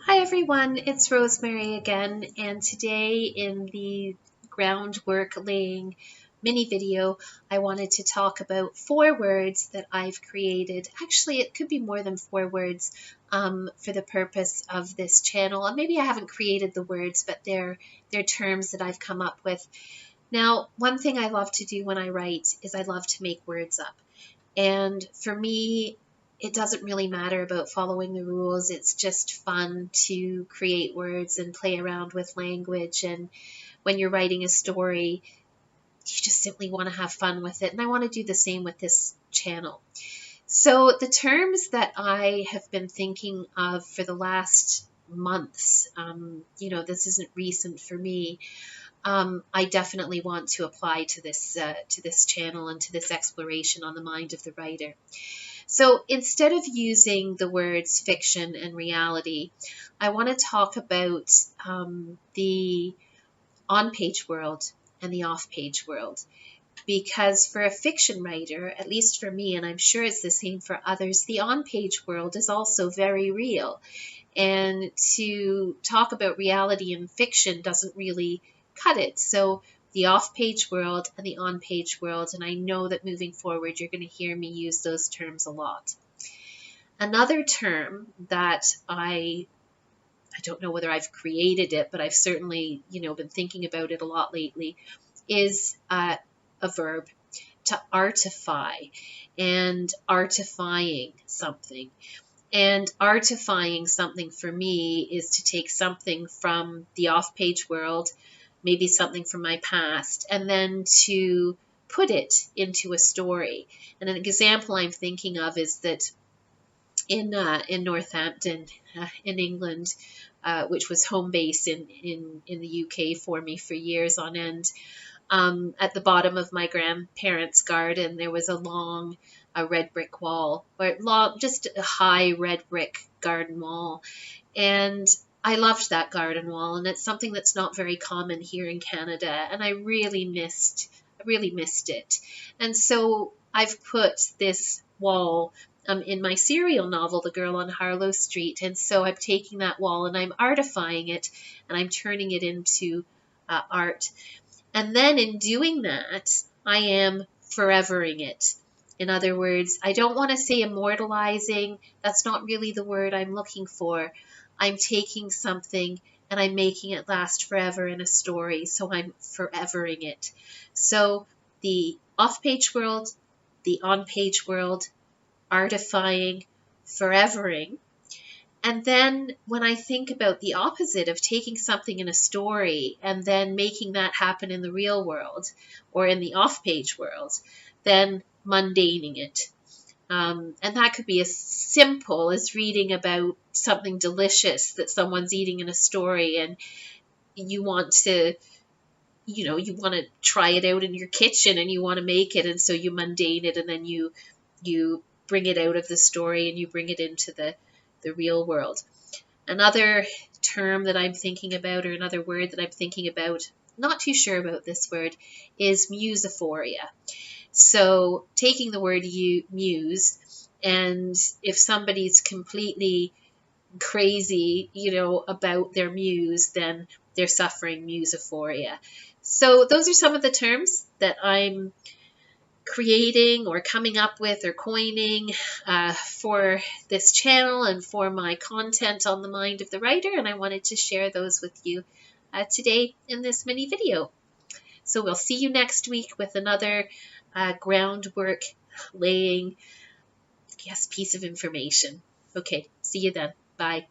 Hi everyone, it's Rosemary again, and today in the groundwork laying mini video, I wanted to talk about 4 words that I've created. Actually, it could be more than 4 words for the purpose of this channel. And maybe I haven't created the words, but they're terms that I've come up with. Now, one thing I love to do when I write is I love to make words up. And for me, it doesn't really matter about following the rules. It's just fun to create words and play around with language. And when you're writing a story, you just simply want to have fun with it. And I want to do the same with this channel. So the terms that I have been thinking of for the last months, this isn't recent for me. I definitely want to apply to this channel and to this exploration on the mind of the writer. So instead of using the words fiction and reality, I want to talk about the on-page world and the off-page world. Because for a fiction writer, at least for me, and I'm sure it's the same for others, the on-page world is also very real. And to talk about reality in fiction doesn't really cut it. So the off-page world and the on-page world, and I know that moving forward you're going to hear me use those terms a lot. Another term that I don't know whether I've created it, but I've certainly been thinking about it a lot lately, is a verb, to artify and artifying something. And artifying something for me is to take something from the off-page world, maybe something from my past, and then to put it into a story. And an example I'm thinking of is that in Northampton, in England, which was home base in the UK for me for years on end, at the bottom of my grandparents' garden, there was a red brick wall, just a high red brick garden wall. And I loved that garden wall, and it's something that's not very common here in Canada, and I really missed it. And so I've put this wall in my serial novel, The Girl on Harlow Street, and so I'm taking that wall and I'm artifying it, and I'm turning it into art. And then in doing that, I am forevering it. In other words, I don't want to say immortalizing. That's not really the word I'm looking for. I'm taking something and I'm making it last forever in a story, so I'm forevering it. So the off-page world, the on-page world, artifying, forevering. And then when I think about the opposite of taking something in a story and then making that happen in the real world or in the off-page world, then mundaning it. And that could be as simple as reading about something delicious that someone's eating in a story, and you want to try it out in your kitchen and you want to make it, and so you mundane it, and then you bring it out of the story and you bring it into the real world. Another term that I'm thinking about, or another word that I'm thinking about, not too sure about this word, is musophoria. So taking the word muse, and if somebody's completely crazy, about their muse, then they're suffering musophoria. So those are some of the terms that I'm creating or coming up with or coining for this channel and for my content on the mind of the writer, and I wanted to share those with you today in this mini video. So we'll see you next week with another groundwork laying piece of information. Okay, see you then. Bye.